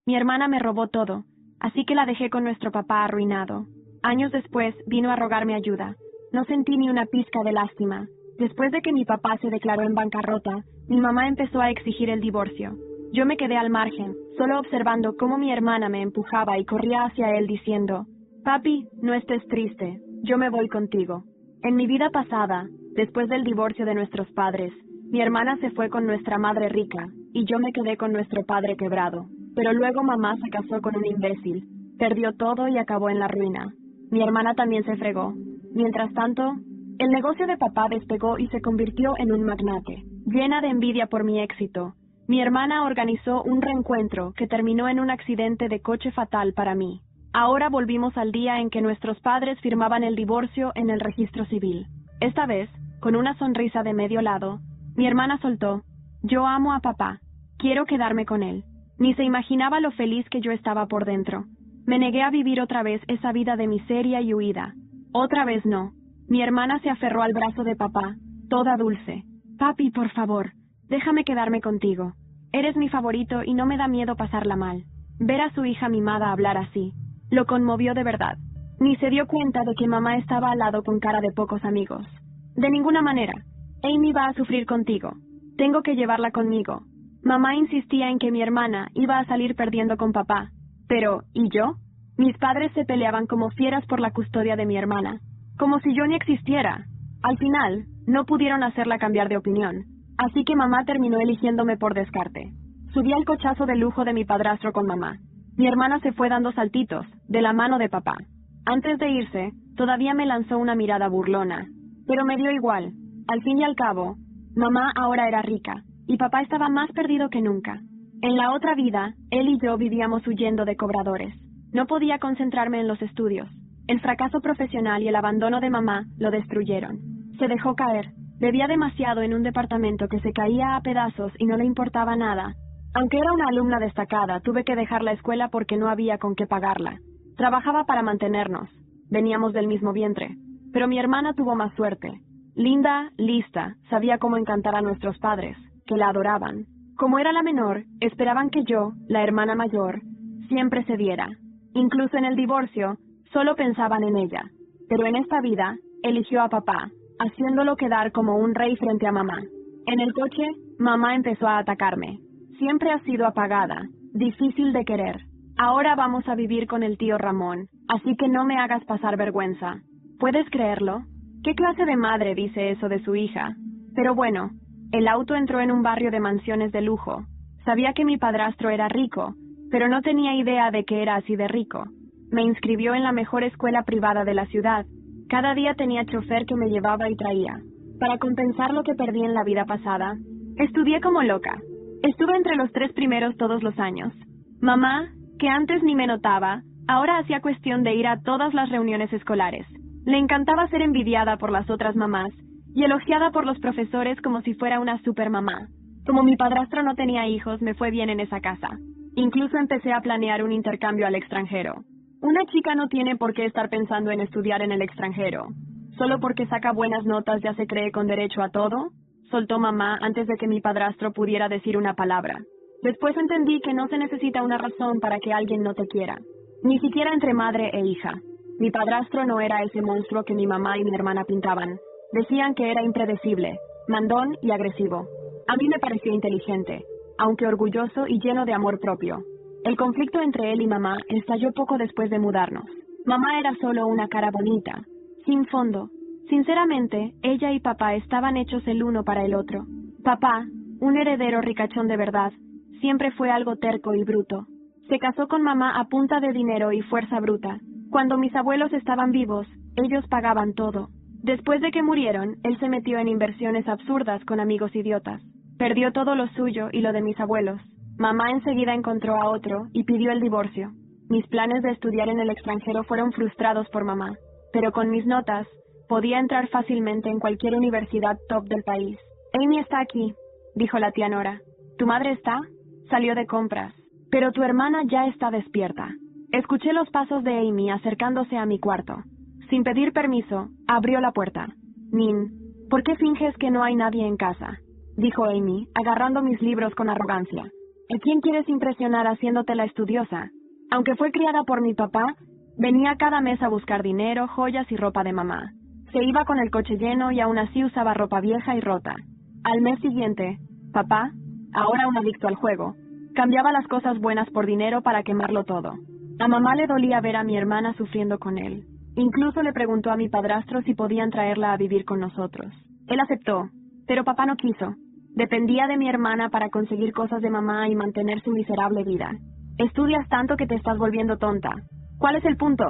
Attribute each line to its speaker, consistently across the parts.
Speaker 1: Mi hermana me robó todo, así que la dejé con nuestro papá arruinado. Años después vino a rogarme ayuda. No sentí ni una pizca de lástima. Después de que mi papá se declaró en bancarrota, mi mamá empezó a exigir el divorcio. Yo me quedé al margen, solo observando cómo mi hermana me empujaba y corría hacia él diciendo, «Papi, no estés triste, yo me voy contigo». En mi vida pasada, después del divorcio de nuestros padres, mi hermana se fue con nuestra madre rica, y yo me quedé con nuestro padre quebrado. Pero luego mamá se casó con un imbécil, perdió todo y acabó en la ruina. Mi hermana también se fregó. Mientras tanto, el negocio de papá despegó y se convirtió en un magnate. Llena de envidia por mi éxito, mi hermana organizó un reencuentro que terminó en un accidente de coche fatal para mí. Ahora volvimos al día en que nuestros padres firmaban el divorcio en el registro civil. Esta vez, con una sonrisa de medio lado, mi hermana soltó, «Yo amo a papá, quiero quedarme con él». Ni se imaginaba lo feliz que yo estaba por dentro. Me negué a vivir otra vez esa vida de miseria y huida. Otra vez no. Mi hermana se aferró al brazo de papá, toda dulce. «Papi, por favor, déjame quedarme contigo. Eres mi favorito y no me da miedo pasarla mal». Ver a su hija mimada hablar así, lo conmovió de verdad. Ni se dio cuenta de que mamá estaba al lado con cara de pocos amigos. «De ninguna manera. Amy va a sufrir contigo. Tengo que llevarla conmigo». Mamá insistía en que mi hermana iba a salir perdiendo con papá. Pero, ¿y yo? Mis padres se peleaban como fieras por la custodia de mi hermana, como si yo ni existiera. Al final, no pudieron hacerla cambiar de opinión, así que mamá terminó eligiéndome por descarte. Subí al cochazo de lujo de mi padrastro con mamá. Mi hermana se fue dando saltitos, de la mano de papá. Antes de irse, todavía me lanzó una mirada burlona. Pero me dio igual. Al fin y al cabo, mamá ahora era rica, y papá estaba más perdido que nunca. En la otra vida, él y yo vivíamos huyendo de cobradores. No podía concentrarme en los estudios. El fracaso profesional y el abandono de mamá lo destruyeron. Se dejó caer. Bebía demasiado en un departamento que se caía a pedazos y no le importaba nada. Aunque era una alumna destacada, tuve que dejar la escuela porque no había con qué pagarla. Trabajaba para mantenernos. Veníamos del mismo vientre. Pero mi hermana tuvo más suerte. Linda, lista, sabía cómo encantar a nuestros padres, que la adoraban. Como era la menor, esperaban que yo, la hermana mayor, siempre cediera. Incluso en el divorcio, solo pensaban en ella. Pero en esta vida, eligió a papá, haciéndolo quedar como un rey frente a mamá. En el coche, mamá empezó a atacarme. Siempre has sido apagada, difícil de querer. Ahora vamos a vivir con el tío Ramón, así que no me hagas pasar vergüenza. ¿Puedes creerlo? ¿Qué clase de madre dice eso de su hija? Pero bueno, el auto entró en un barrio de mansiones de lujo. Sabía que mi padrastro era rico, pero no tenía idea de que era así de rico. Me inscribió en la mejor escuela privada de la ciudad. Cada día tenía chofer que me llevaba y traía. Para compensar lo que perdí en la vida pasada, estudié como loca. Estuve entre los 3 primeros todos los años. Mamá, que antes ni me notaba, ahora hacía cuestión de ir a todas las reuniones escolares. Le encantaba ser envidiada por las otras mamás y elogiada por los profesores como si fuera una supermamá. Como mi padrastro no tenía hijos, me fue bien en esa casa. Incluso empecé a planear un intercambio al extranjero. Una chica no tiene por qué estar pensando en estudiar en el extranjero. ¿Solo porque saca buenas notas ya se cree con derecho a todo?, soltó mamá antes de que mi padrastro pudiera decir una palabra. Después entendí que no se necesita una razón para que alguien no te quiera, ni siquiera entre madre e hija. Mi padrastro no era ese monstruo que mi mamá y mi hermana pintaban. Decían que era impredecible, mandón y agresivo. A mí me parecía inteligente, aunque orgulloso y lleno de amor propio. El conflicto entre él y mamá estalló poco después de mudarnos. Mamá era solo una cara bonita, sin fondo. Sinceramente, ella y papá estaban hechos el uno para el otro. Papá, un heredero ricachón de verdad, siempre fue algo terco y bruto. Se casó con mamá a punta de dinero y fuerza bruta. Cuando mis abuelos estaban vivos, ellos pagaban todo. Después de que murieron, él se metió en inversiones absurdas con amigos idiotas. Perdió todo lo suyo y lo de mis abuelos. Mamá enseguida encontró a otro y pidió el divorcio. Mis planes de estudiar en el extranjero fueron frustrados por mamá, pero con mis notas, podía entrar fácilmente en cualquier universidad top del país. Amy está aquí, dijo la tía Nora. ¿Tu madre está? Salió de compras. Pero tu hermana ya está despierta. Escuché los pasos de Amy acercándose a mi cuarto. Sin pedir permiso, abrió la puerta. Min, ¿por qué finges que no hay nadie en casa?, dijo Amy, agarrando mis libros con arrogancia. ¿A quién quieres impresionar haciéndote la estudiosa? Aunque fue criada por mi papá, venía cada mes a buscar dinero, joyas y ropa de mamá. Se iba con el coche lleno y aún así usaba ropa vieja y rota. Al mes siguiente, papá, ahora un adicto al juego, cambiaba las cosas buenas por dinero para quemarlo todo. A mamá le dolía ver a mi hermana sufriendo con él. Incluso le preguntó a mi padrastro si podían traerla a vivir con nosotros. Él aceptó, pero papá no quiso. Dependía de mi hermana para conseguir cosas de mamá y mantener su miserable vida. Estudias tanto que te estás volviendo tonta. ¿Cuál es el punto?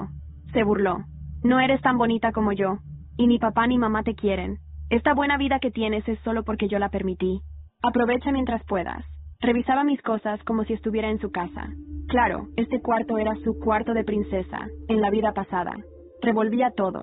Speaker 1: Se burló. No eres tan bonita como yo, y ni papá ni mamá te quieren. Esta buena vida que tienes es solo porque yo la permití. Aprovecha mientras puedas. Revisaba mis cosas como si estuviera en su casa. Claro, este cuarto era su cuarto de princesa, en la vida pasada. Revolvía todo.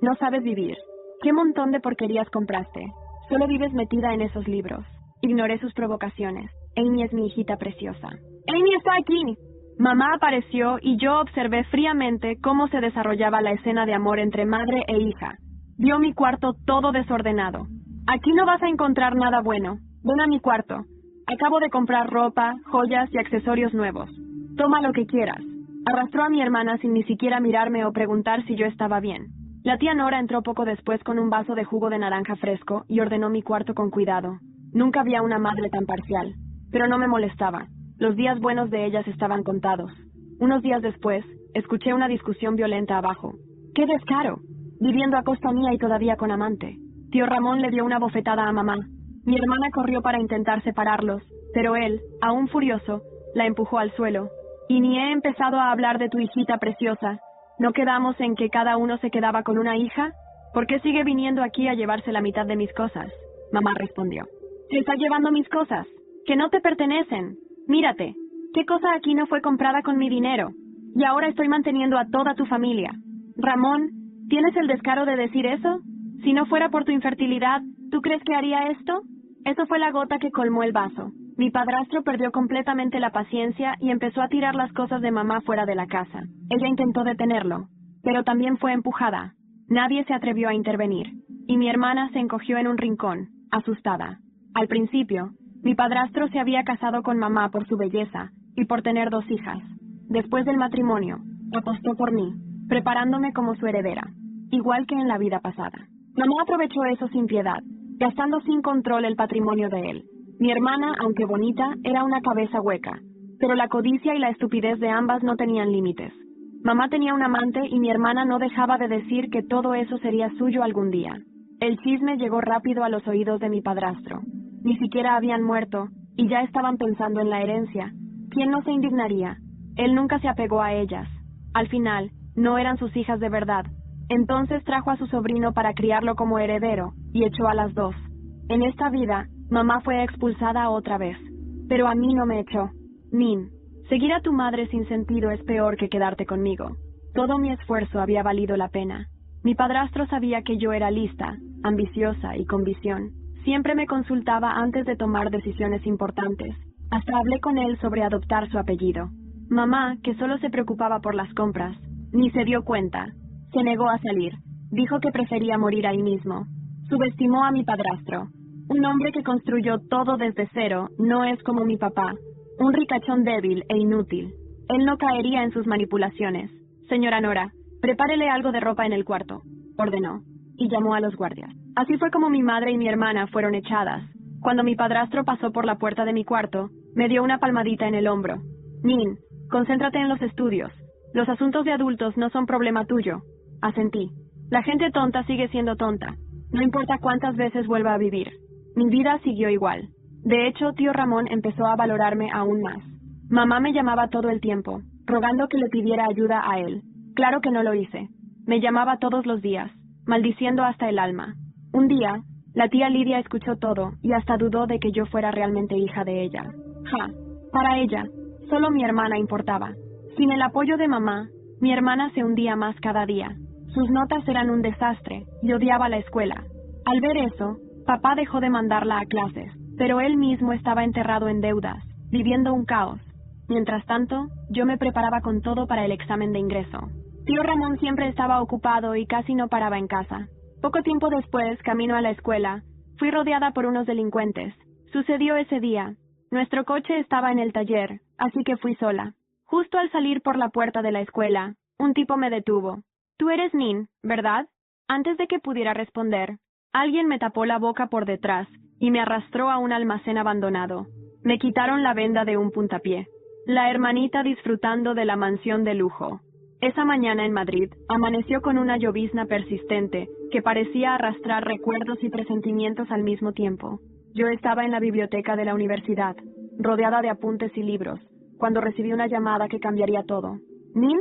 Speaker 1: No sabes vivir. ¿Qué montón de porquerías compraste? Solo vives metida en esos libros. Ignoré sus provocaciones. Amy es mi hijita preciosa. ¡Amy está aquí! Mamá apareció y yo observé fríamente cómo se desarrollaba la escena de amor entre madre e hija. Vio mi cuarto todo desordenado. Aquí no vas a encontrar nada bueno. Ven a mi cuarto. Acabo de comprar ropa, joyas y accesorios nuevos. Toma lo que quieras. Arrastró a mi hermana sin ni siquiera mirarme o preguntar si yo estaba bien. La tía Nora entró poco después con un vaso de jugo de naranja fresco y ordenó mi cuarto con cuidado. Nunca vi a una madre tan parcial, pero no me molestaba. Los días buenos de ellas estaban contados. Unos días después, escuché una discusión violenta abajo. ¡Qué descaro! Viviendo a costa mía y todavía con amante. Tío Ramón le dio una bofetada a mamá. Mi hermana corrió para intentar separarlos, pero él, aún furioso, la empujó al suelo. Y ni he empezado a hablar de tu hijita preciosa. ¿No quedamos en que cada uno se quedaba con una hija? ¿Por qué sigue viniendo aquí a llevarse la mitad de mis cosas? Mamá respondió. ¿Se está llevando mis cosas? Que no te pertenecen. Mírate, ¿qué cosa aquí no fue comprada con mi dinero? Y ahora estoy manteniendo a toda tu familia. Ramón, ¿tienes el descaro de decir eso? Si no fuera por tu infertilidad, ¿tú crees que haría esto? Eso fue la gota que colmó el vaso. Mi padrastro perdió completamente la paciencia y empezó a tirar las cosas de mamá fuera de la casa. Ella intentó detenerlo, pero también fue empujada. Nadie se atrevió a intervenir, y mi hermana se encogió en un rincón, asustada. Al principio, mi padrastro se había casado con mamá por su belleza y por tener 2 hijas. Después del matrimonio, apostó por mí, preparándome como su heredera, igual que en la vida pasada. Mamá aprovechó eso sin piedad, gastando sin control el patrimonio de él. Mi hermana, aunque bonita, era una cabeza hueca, pero la codicia y la estupidez de ambas no tenían límites. Mamá tenía un amante y mi hermana no dejaba de decir que todo eso sería suyo algún día. El chisme llegó rápido a los oídos de mi padrastro. Ni siquiera habían muerto, y ya estaban pensando en la herencia. ¿Quién no se indignaría? Él nunca se apegó a ellas. Al final, no eran sus hijas de verdad. Entonces trajo a su sobrino para criarlo como heredero, y echó a las 2. En esta vida, mamá fue expulsada otra vez. Pero a mí no me echó. Min, seguir a tu madre sin sentido es peor que quedarte conmigo. Todo mi esfuerzo había valido la pena. Mi padrastro sabía que yo era lista, ambiciosa y con visión. Siempre me consultaba antes de tomar decisiones importantes. Hasta hablé con él sobre adoptar su apellido. Mamá, que solo se preocupaba por las compras, ni se dio cuenta. Se negó a salir. Dijo que prefería morir ahí mismo. Subestimó a mi padrastro. Un hombre que construyó todo desde cero no es como mi papá. Un ricachón débil e inútil. Él no caería en sus manipulaciones. Señora Nora, prepárele algo de ropa en el cuarto, ordenó, y llamó a los guardias. Así fue como mi madre y mi hermana fueron echadas. Cuando mi padrastro pasó por la puerta de mi cuarto, me dio una palmadita en el hombro. Min, concéntrate en los estudios. Los asuntos de adultos no son problema tuyo. Asentí. La gente tonta sigue siendo tonta. No importa cuántas veces vuelva a vivir. Mi vida siguió igual. De hecho, tío Ramón empezó a valorarme aún más. Mamá me llamaba todo el tiempo, rogando que le pidiera ayuda a él. Claro que no lo hice. Me llamaba todos los días, maldiciendo hasta el alma. Un día, la tía Lidia escuchó todo y hasta dudó de que yo fuera realmente hija de ella. Para ella, solo mi hermana importaba. Sin el apoyo de mamá, mi hermana se hundía más cada día. Sus notas eran un desastre y odiaba la escuela. Al ver eso, papá dejó de mandarla a clases, pero él mismo estaba enterrado en deudas, viviendo un caos. Mientras tanto, yo me preparaba con todo para el examen de ingreso. Tío Ramón siempre estaba ocupado y casi no paraba en casa. Poco tiempo después, camino a la escuela, fui rodeada por unos delincuentes. Sucedió ese día. Nuestro coche estaba en el taller, así que fui sola. Justo al salir por la puerta de la escuela, un tipo me detuvo. «Tú eres Nin, ¿verdad?» Antes de que pudiera responder, alguien me tapó la boca por detrás y me arrastró a un almacén abandonado. Me quitaron la venda de un puntapié. La hermanita disfrutando de la mansión de lujo. Esa mañana en Madrid, amaneció con una llovizna persistente que parecía arrastrar recuerdos y presentimientos al mismo tiempo. Yo estaba en la biblioteca de la universidad, rodeada de apuntes y libros, cuando recibí una llamada que cambiaría todo. «¿Nin?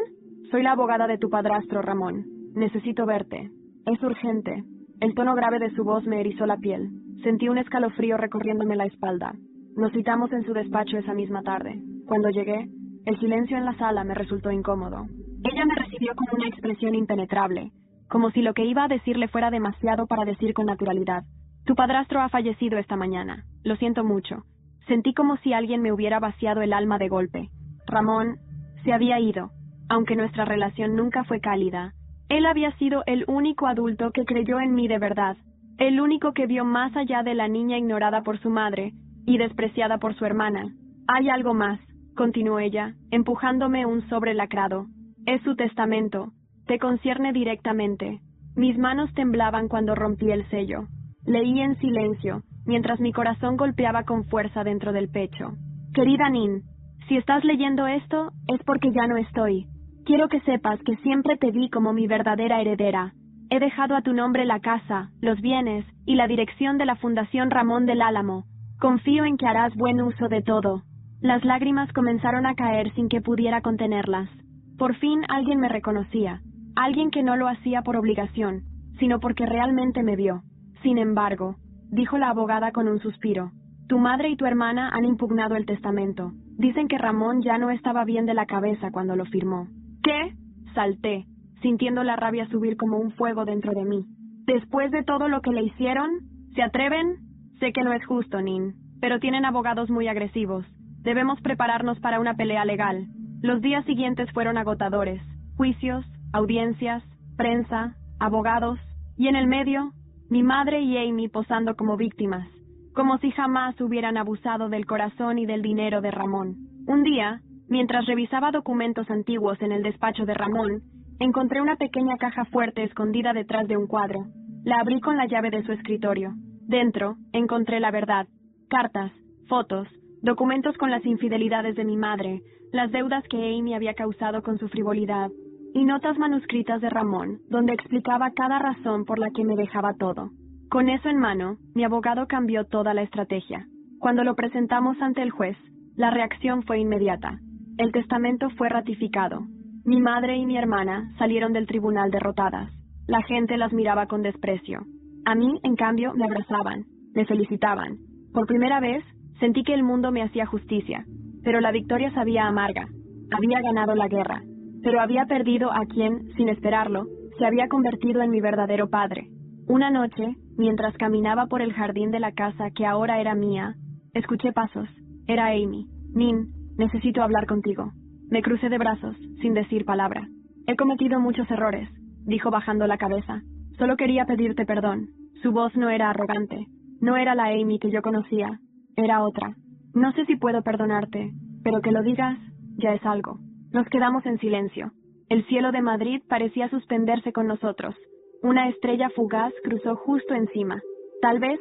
Speaker 1: Soy la abogada de tu padrastro, Ramón. Necesito verte. Es urgente». El tono grave de su voz me erizó la piel. Sentí un escalofrío recorriéndome la espalda. Nos citamos en su despacho esa misma tarde. Cuando llegué, el silencio en la sala me resultó incómodo. Ella me recibió con una expresión impenetrable, como si lo que iba a decirle fuera demasiado para decir con naturalidad. «Tu padrastro ha fallecido esta mañana. Lo siento mucho». Sentí como si alguien me hubiera vaciado el alma de golpe. Ramón se había ido, aunque nuestra relación nunca fue cálida. Él había sido el único adulto que creyó en mí de verdad, el único que vio más allá de la niña ignorada por su madre y despreciada por su hermana. «Hay algo más», continuó ella, empujándome un sobre lacrado. «Es su testamento. Te concierne directamente». Mis manos temblaban cuando rompí el sello. Leí en silencio, mientras mi corazón golpeaba con fuerza dentro del pecho. «Querida Nin, si estás leyendo esto, es porque ya no estoy. Quiero que sepas que siempre te vi como mi verdadera heredera. He dejado a tu nombre la casa, los bienes y la dirección de la Fundación Ramón del Álamo. Confío en que harás buen uso de todo». Las lágrimas comenzaron a caer sin que pudiera contenerlas. Por fin alguien me reconocía, alguien que no lo hacía por obligación, sino porque realmente me vio. «Sin embargo», dijo la abogada con un suspiro, «tu madre y tu hermana han impugnado el testamento. Dicen que Ramón ya no estaba bien de la cabeza cuando lo firmó». «¿Qué?», salté, sintiendo la rabia subir como un fuego dentro de mí. «¿Después de todo lo que le hicieron? ¿Se atreven?» «Sé que no es justo, Nin, pero tienen abogados muy agresivos. Debemos prepararnos para una pelea legal». Los días siguientes fueron agotadores. Juicios, audiencias, prensa, abogados, y en el medio, mi madre y Amy posando como víctimas, como si jamás hubieran abusado del corazón y del dinero de Ramón. Un día, mientras revisaba documentos antiguos en el despacho de Ramón, encontré una pequeña caja fuerte escondida detrás de un cuadro. La abrí con la llave de su escritorio. Dentro, encontré la verdad. Cartas, fotos, documentos con las infidelidades de mi madre, las deudas que Amy había causado con su frivolidad, y notas manuscritas de Ramón, donde explicaba cada razón por la que me dejaba todo. Con eso en mano, mi abogado cambió toda la estrategia. Cuando lo presentamos ante el juez, la reacción fue inmediata. El testamento fue ratificado. Mi madre y mi hermana salieron del tribunal derrotadas. La gente las miraba con desprecio. A mí, en cambio, me abrazaban, me felicitaban. Por primera vez, sentí que el mundo me hacía justicia, pero la victoria sabía amarga. Había ganado la guerra, pero había perdido a quien, sin esperarlo, se había convertido en mi verdadero padre. Una noche, mientras caminaba por el jardín de la casa que ahora era mía, escuché pasos. Era Amy. «Nin, necesito hablar contigo». Me crucé de brazos, sin decir palabra. «He cometido muchos errores», dijo bajando la cabeza. «Solo quería pedirte perdón». Su voz no era arrogante. No era la Amy que yo conocía. Era otra. «No sé si puedo perdonarte, pero que lo digas ya es algo». Nos quedamos en silencio. El cielo de Madrid parecía suspenderse con nosotros. Una estrella fugaz cruzó justo encima. Tal vez,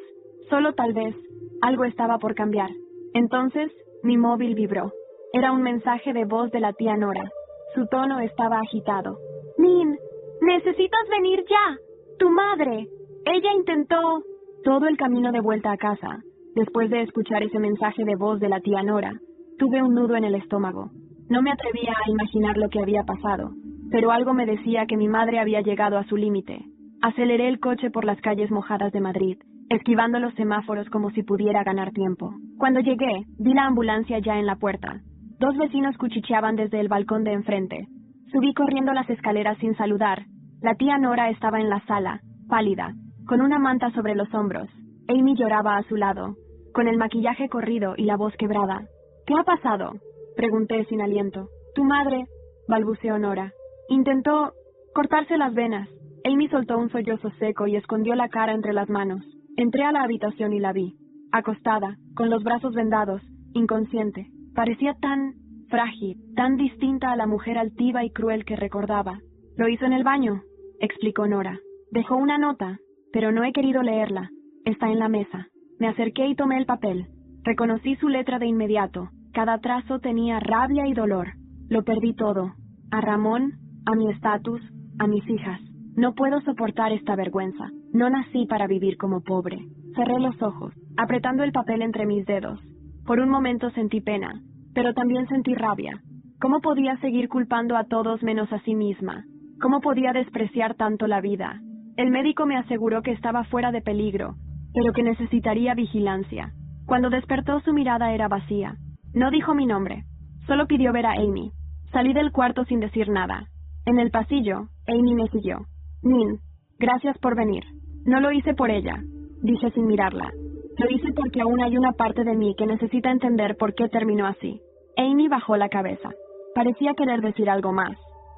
Speaker 1: solo tal vez, algo estaba por cambiar. Entonces, mi móvil vibró. Era un mensaje de voz de la tía Nora. Su tono estaba agitado. «Nin, necesitas venir ya. Tu madre. Ella intentó...» Todo el camino de vuelta a casa, después de escuchar ese mensaje de voz de la tía Nora, tuve un nudo en el estómago. No me atrevía a imaginar lo que había pasado, pero algo me decía que mi madre había llegado a su límite. Aceleré el coche por las calles mojadas de Madrid, esquivando los semáforos como si pudiera ganar tiempo. Cuando llegué, vi la ambulancia ya en la puerta. 2 vecinos cuchicheaban desde el balcón de enfrente. Subí corriendo las escaleras sin saludar. La tía Nora estaba en la sala, pálida, con una manta sobre los hombros. Amy lloraba a su lado, con el maquillaje corrido y la voz quebrada. «¿Qué ha pasado?», pregunté sin aliento. «Tu madre», balbuceó Nora, «intentó cortarse las venas». Amy soltó un sollozo seco y escondió la cara entre las manos. Entré a la habitación y la vi, acostada, con los brazos vendados, inconsciente. Parecía tan frágil, tan distinta a la mujer altiva y cruel que recordaba. Lo hizo en el baño, explicó Nora. Dejó una nota, pero no he querido leerla. Está en la mesa. Me acerqué y tomé el papel. Reconocí su letra de inmediato. Cada trazo tenía rabia y dolor. Lo perdí todo. A Ramón, a mi estatus, a mis hijas. No puedo soportar esta vergüenza. No nací para vivir como pobre. Cerré los ojos, apretando el papel entre mis dedos. Por un momento sentí pena, pero también sentí rabia. ¿Cómo podía seguir culpando a todos menos a sí misma? ¿Cómo podía despreciar tanto la vida? El médico me aseguró que estaba fuera de peligro, pero que necesitaría vigilancia. Cuando despertó, su mirada era vacía. No dijo mi nombre, solo pidió ver a Amy. Salí del cuarto sin decir nada. En el pasillo, Amy me siguió. Nin, gracias por venir. No lo hice por ella, dije sin mirarla. Lo hice porque aún hay una parte de mí que necesita entender por qué terminó así. Amy bajó la cabeza. Parecía querer decir algo más,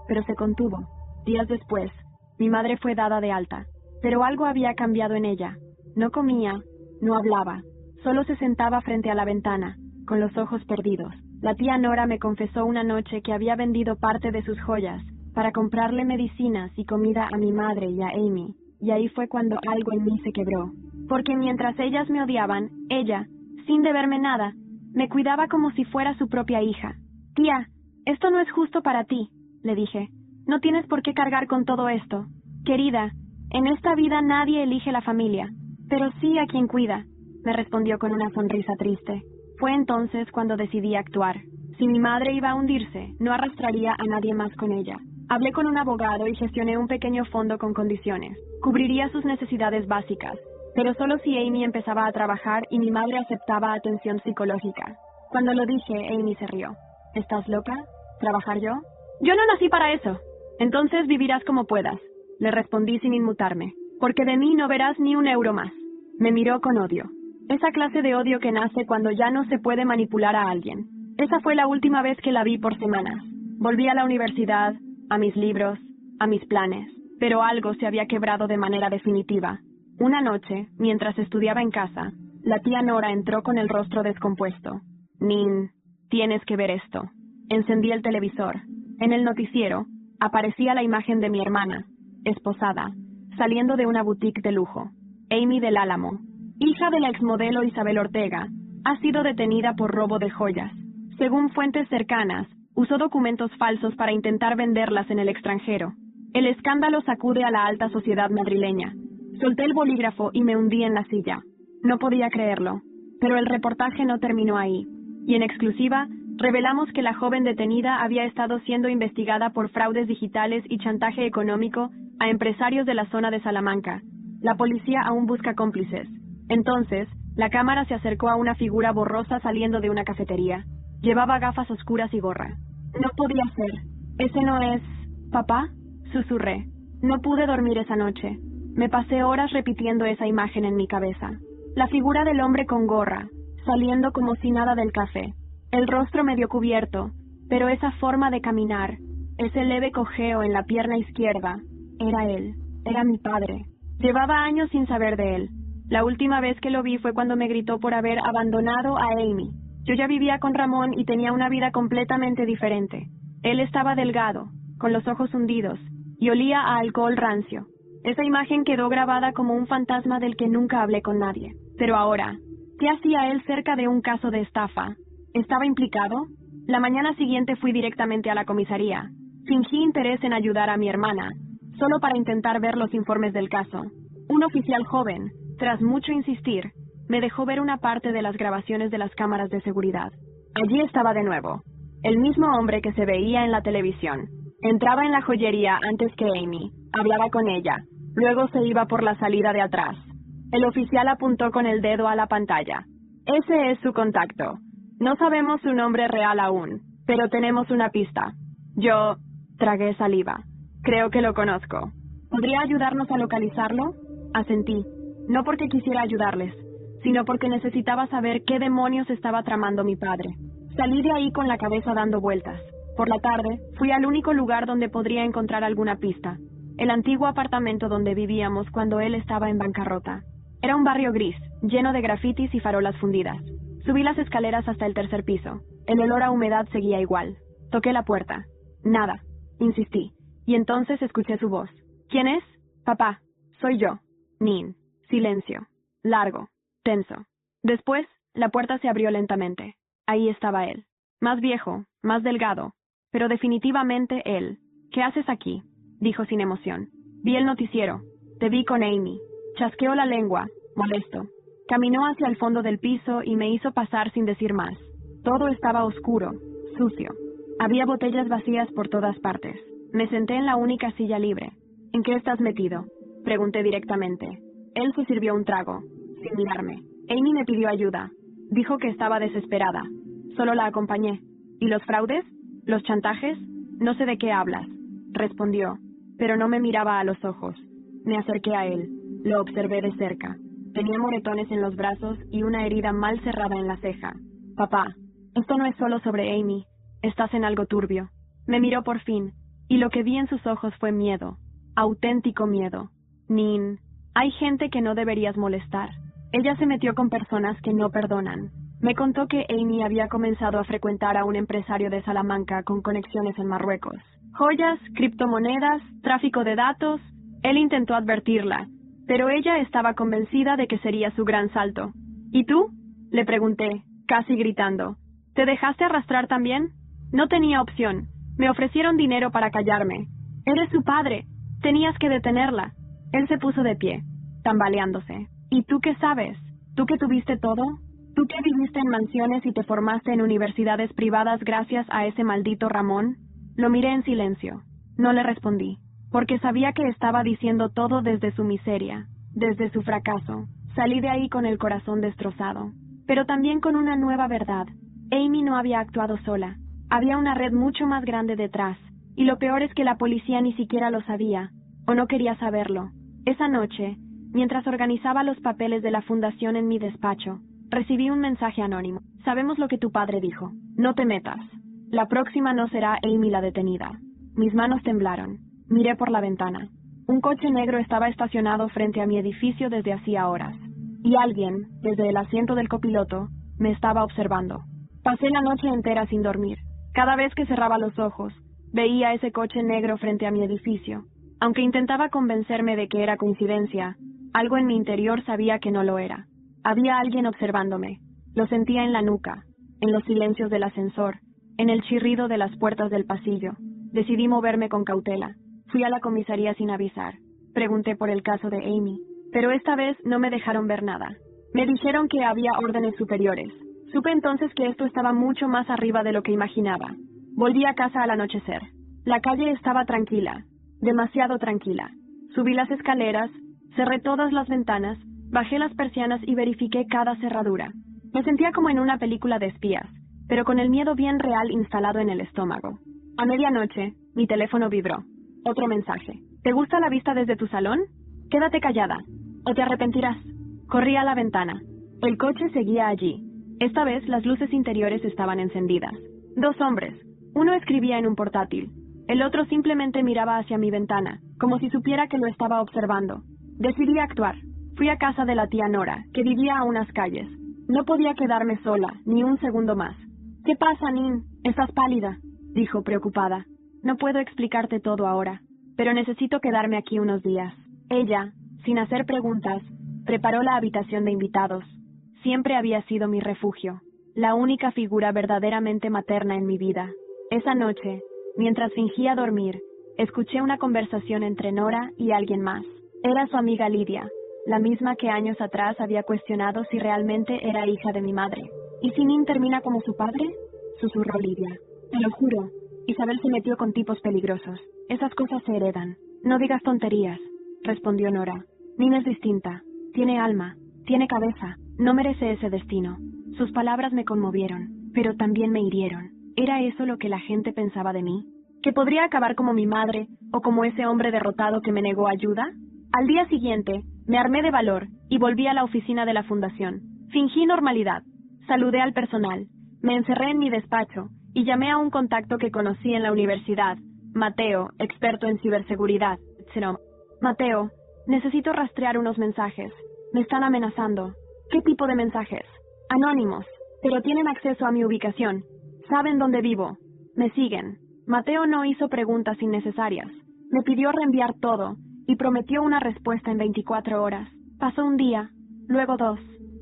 Speaker 1: pero se contuvo. Días después, mi madre fue dada de alta, pero algo había cambiado en ella. No comía, no hablaba, solo se sentaba frente a la ventana, con los ojos perdidos. La tía Nora me confesó una noche que había vendido parte de sus joyas para comprarle medicinas y comida a mi madre y a Amy, y ahí fue cuando algo en mí se quebró. Porque mientras ellas me odiaban, ella, sin deberme nada, me cuidaba como si fuera su propia hija. Tía, esto no es justo para ti, le dije. No tienes por qué cargar con todo esto. Querida, en esta vida nadie elige la familia, pero sí a quien cuida, me respondió con una sonrisa triste. Fue entonces cuando decidí actuar. Si mi madre iba a hundirse, no arrastraría a nadie más con ella. Hablé con un abogado y gestioné un pequeño fondo con condiciones. Cubriría sus necesidades básicas, pero solo si Amy empezaba a trabajar y mi madre aceptaba atención psicológica. Cuando lo dije, Amy se rió. ¿Estás loca? ¿Trabajar yo? Yo no nací para eso. Entonces vivirás como puedas, le respondí sin inmutarme, porque de mí no verás ni un euro más. Me miró con odio. Esa clase de odio que nace cuando ya no se puede manipular a alguien. Esa fue la última vez que la vi por semanas. Volví a la universidad, a mis libros, a mis planes, pero algo se había quebrado de manera definitiva. Una noche, mientras estudiaba en casa, la tía Nora entró con el rostro descompuesto. Nin, tienes que ver esto. Encendí el televisor. En el noticiero, aparecía la imagen de mi hermana, esposada, saliendo de una boutique de lujo. Amy del Álamo, hija de la exmodelo Isabel Ortega, ha sido detenida por robo de joyas. Según fuentes cercanas, usó documentos falsos para intentar venderlas en el extranjero. El escándalo sacude a la alta sociedad madrileña. Solté el bolígrafo y me hundí en la silla. No podía creerlo, pero el reportaje no terminó ahí. Y en exclusiva, revelamos que la joven detenida había estado siendo investigada por fraudes digitales y chantaje económico a empresarios de la zona de Salamanca. La policía aún busca cómplices. Entonces, la cámara se acercó a una figura borrosa saliendo de una cafetería. Llevaba gafas oscuras y gorra. No podía ser. ¿Ese no es... papá? Susurré. No pude dormir esa noche. Me pasé horas repitiendo esa imagen en mi cabeza. La figura del hombre con gorra, saliendo como si nada del café. El rostro medio cubierto, pero esa forma de caminar, ese leve cojeo en la pierna izquierda, era él, era mi padre. Llevaba años sin saber de él. La última vez que lo vi fue cuando me gritó por haber abandonado a Amy. Yo ya vivía con Ramón y tenía una vida completamente diferente. Él estaba delgado, con los ojos hundidos, y olía a alcohol rancio. Esa imagen quedó grabada como un fantasma del que nunca hablé con nadie. Pero ahora, ¿qué hacía él cerca de un caso de estafa? ¿Estaba implicado? La mañana siguiente fui directamente a la comisaría. Fingí interés en ayudar a mi hermana, solo para intentar ver los informes del caso. Un oficial joven, tras mucho insistir, me dejó ver una parte de las grabaciones de las cámaras de seguridad. Allí estaba de nuevo, el mismo hombre que se veía en la televisión. Entraba en la joyería antes que Amy, hablaba con ella, luego se iba por la salida de atrás. El oficial apuntó con el dedo a la pantalla. Ese es su contacto. No sabemos su nombre real aún, pero tenemos una pista. Yo tragué saliva. Creo que lo conozco. ¿Podría ayudarnos a localizarlo? Asentí. No porque quisiera ayudarles, sino porque necesitaba saber qué demonios estaba tramando mi padre. Salí de ahí con la cabeza dando vueltas. Por la tarde, fui al único lugar donde podría encontrar alguna pista. El antiguo apartamento donde vivíamos cuando él estaba en bancarrota. Era un barrio gris, lleno de grafitis y farolas fundidas. Subí las escaleras hasta el tercer piso. El olor a humedad seguía igual. Toqué la puerta. Nada. Insistí. Y entonces escuché su voz. ¿Quién es? Papá. Soy yo. Nin. Silencio. Largo. Tenso. Después, la puerta se abrió lentamente. Ahí estaba él. Más viejo, más delgado. Pero definitivamente él. ¿Qué haces aquí? Dijo sin emoción. Vi el noticiero. Te vi con Amy. Chasqueó la lengua, molesto. Caminó hacia el fondo del piso y me hizo pasar sin decir más. Todo estaba oscuro, sucio. Había botellas vacías por todas partes. Me senté en la única silla libre. ¿En qué estás metido? Pregunté directamente. Él se sirvió un trago, sin mirarme. Amy me pidió ayuda. Dijo que estaba desesperada. Solo la acompañé. ¿Y los fraudes? ¿Los chantajes? No sé de qué hablas. Respondió, pero no me miraba a los ojos. Me acerqué a él. Lo observé de cerca. Tenía moretones en los brazos y una herida mal cerrada en la ceja. Papá, esto no es solo sobre Amy. Estás en algo turbio. Me miró por fin, y lo que vi en sus ojos fue miedo. Auténtico miedo. Nin, hay gente que no deberías molestar. Ella se metió con personas que no perdonan. Me contó que Amy había comenzado a frecuentar a un empresario de Salamanca con conexiones en Marruecos. Joyas, criptomonedas, tráfico de datos. Él intentó advertirla, pero ella estaba convencida de que sería su gran salto. ¿Y tú? Le pregunté, casi gritando. ¿Te dejaste arrastrar también? No tenía opción. Me ofrecieron dinero para callarme. Eres su padre. Tenías que detenerla. Él se puso de pie, tambaleándose. ¿Y tú qué sabes? ¿Tú que tuviste todo? ¿Tú que viviste en mansiones y te formaste en universidades privadas gracias a ese maldito Ramón? Lo miré en silencio. No le respondí, porque sabía que estaba diciendo todo desde su miseria, desde su fracaso. Salí de ahí con el corazón destrozado, pero también con una nueva verdad. Amy no había actuado sola. Había una red mucho más grande detrás, y lo peor es que la policía ni siquiera lo sabía, o no quería saberlo. Esa noche, mientras organizaba los papeles de la fundación en mi despacho, recibí un mensaje anónimo. Sabemos lo que tu padre dijo. No te metas. La próxima no será Amy la detenida. Mis manos temblaron. Miré por la ventana. Un coche negro estaba estacionado frente a mi edificio desde hacía horas. Y alguien, desde el asiento del copiloto, me estaba observando. Pasé la noche entera sin dormir. Cada vez que cerraba los ojos, veía ese coche negro frente a mi edificio. Aunque intentaba convencerme de que era coincidencia, algo en mi interior sabía que no lo era. Había alguien observándome. Lo sentía en la nuca, en los silencios del ascensor, en el chirrido de las puertas del pasillo. Decidí moverme con cautela. Fui a la comisaría sin avisar. Pregunté por el caso de Amy, pero esta vez no me dejaron ver nada. Me dijeron que había órdenes superiores. Supe entonces que esto estaba mucho más arriba de lo que imaginaba. Volví a casa al anochecer. La calle estaba tranquila, demasiado tranquila. Subí las escaleras, cerré todas las ventanas, bajé las persianas y verifiqué cada cerradura. Me sentía como en una película de espías, pero con el miedo bien real instalado en el estómago. A medianoche, mi teléfono vibró. Otro mensaje. ¿Te gusta la vista desde tu salón? Quédate callada, o te arrepentirás. Corrí a la ventana. El coche seguía allí. Esta vez las luces interiores estaban encendidas. 2 hombres. Uno escribía en un portátil. El otro simplemente miraba hacia mi ventana, como si supiera que lo estaba observando. Decidí actuar. Fui a casa de la tía Nora, que vivía a unas calles. No podía quedarme sola, ni un segundo más. ¿Qué pasa, Nin? Estás pálida, dijo preocupada. No puedo explicarte todo ahora, pero necesito quedarme aquí unos días. Ella, sin hacer preguntas, preparó la habitación de invitados. Siempre había sido mi refugio, la única figura verdaderamente materna en mi vida. Esa noche, mientras fingía dormir, escuché una conversación entre Nora y alguien más. Era su amiga Lidia, la misma que años atrás había cuestionado si realmente era hija de mi madre. ¿Y si Nin termina como su padre? Susurró Lidia. Te lo juro. Isabel se metió con tipos peligrosos. Esas cosas se heredan. No digas tonterías, respondió Nora. Nin es distinta. Tiene alma. Tiene cabeza. No merece ese destino. Sus palabras me conmovieron, pero también me hirieron. ¿Era eso lo que la gente pensaba de mí? ¿Que podría acabar como mi madre o como ese hombre derrotado que me negó ayuda? Al día siguiente, me armé de valor y volví a la oficina de la fundación. Fingí normalidad. Saludé al personal. Me encerré en mi despacho y llamé a un contacto que conocí en la universidad, Mateo, experto en ciberseguridad, etc. Mateo, necesito rastrear unos mensajes. Me están amenazando. ¿Qué tipo de mensajes? Anónimos. pero tienen acceso a mi ubicación. Saben dónde vivo. Me siguen. Mateo no hizo preguntas innecesarias. Me pidió reenviar todo y prometió una respuesta en 24 horas. Pasó un día, luego 2.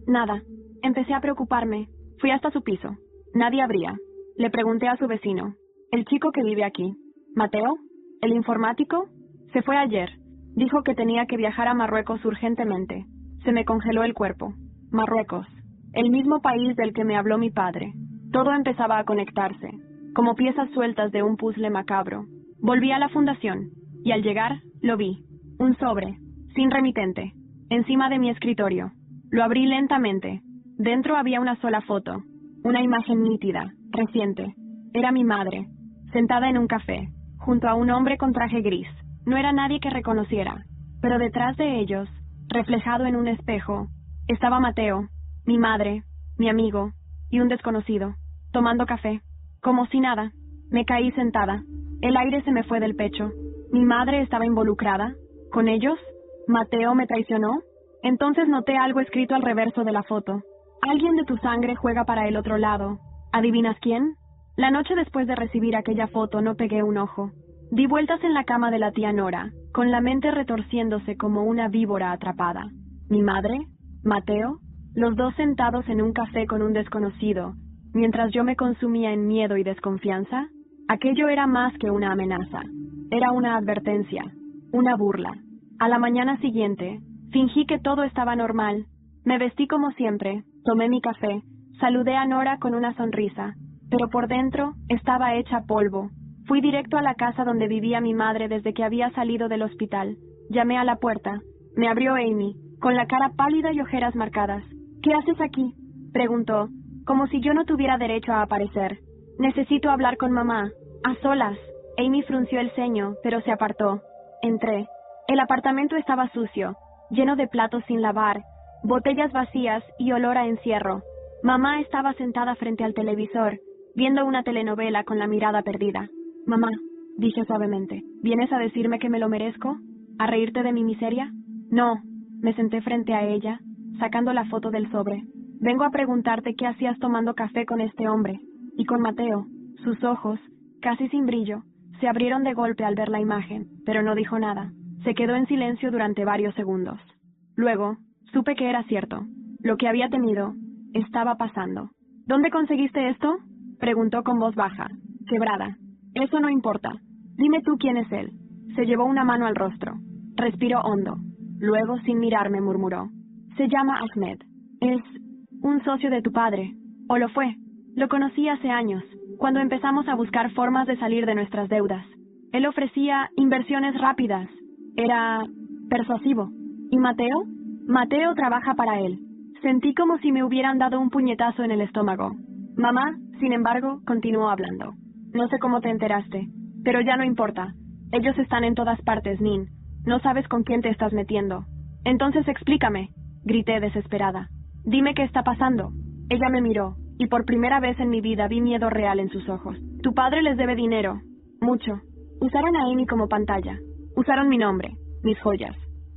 Speaker 1: Nada. Empecé a preocuparme. Fui hasta su piso. Nadie abría. Le pregunté a su vecino. ¿El chico que vive aquí? ¿Mateo? ¿El informático? Se fue ayer. Dijo que tenía que viajar a Marruecos urgentemente. Se me congeló el cuerpo. Marruecos. El mismo país del que me habló mi padre. Todo empezaba a conectarse, como piezas sueltas de un puzzle macabro. Volví a la fundación, y al llegar, lo vi. Un sobre, sin remitente, encima de mi escritorio. Lo abrí lentamente. Dentro había una sola foto. Una imagen nítida, reciente. Era mi madre, sentada en un café, junto a un hombre con traje gris. No era nadie que reconociera, pero detrás de ellos, reflejado en un espejo, estaba Mateo, mi madre, mi amigo, y un desconocido, tomando café. Como si nada, me caí sentada. El aire se me fue del pecho. ¿Mi madre estaba involucrada? ¿Con ellos? ¿Mateo me traicionó? Entonces noté algo escrito al reverso de la foto. Alguien de tu sangre juega para el otro lado. ¿Adivinas quién? La noche después de recibir aquella foto no pegué un ojo. Di vueltas en la cama de la tía Nora, con la mente retorciéndose como una víbora atrapada. ¿Mi madre? ¿Mateo? Los dos sentados en un café con un desconocido, mientras yo me consumía en miedo y desconfianza. Aquello era más que una amenaza. Era una advertencia, una burla. A la mañana siguiente, fingí que todo estaba normal. Me vestí como siempre, tomé mi café, saludé a Nora con una sonrisa, pero por dentro estaba hecha polvo. Fui directo a la casa donde vivía mi madre desde que había salido del hospital. Llamé a la puerta. Me abrió Amy, con la cara pálida y ojeras marcadas. ¿Qué haces aquí?, preguntó, como si yo no tuviera derecho a aparecer. Necesito hablar con mamá. A solas. Amy frunció el ceño, pero se apartó. Entré. El apartamento estaba sucio, lleno de platos sin lavar, botellas vacías y olor a encierro. Mamá estaba sentada frente al televisor, viendo una telenovela con la mirada perdida. Mamá, dije suavemente, ¿vienes a decirme que me lo merezco? ¿A reírte de mi miseria? No. Me senté frente a ella, sacando la foto del sobre. Vengo a preguntarte qué hacías tomando café con este hombre. Y con Mateo. Sus ojos, casi sin brillo, se abrieron de golpe al ver la imagen, pero no dijo nada. Se quedó en silencio durante varios segundos. Luego, supe que era cierto. Lo que había temido estaba pasando. ¿Dónde conseguiste esto?, preguntó con voz baja, quebrada. Eso no importa. Dime tú quién es él. Se llevó una mano al rostro. Respiró hondo. Luego, sin mirarme, murmuró. Se llama Ahmed. Es un socio de tu padre. O lo fue. Lo conocí hace años, cuando empezamos a buscar formas de salir de nuestras deudas. Él ofrecía inversiones rápidas. Era persuasivo. ¿Y Mateo? Mateo trabaja para él. Sentí como si me hubieran dado un puñetazo en el estómago. Mamá, sin embargo, continuó hablando. No sé cómo te enteraste, pero ya no importa. Ellos están en todas partes, Nin. No sabes con quién te estás metiendo. Entonces explícame, grité desesperada. Dime qué está pasando. Ella me miró, y por primera vez en mi vida vi miedo real en sus ojos. Tu padre les debe dinero. Mucho. Usaron a Amy como pantalla. Usaron mi nombre, mis joyas.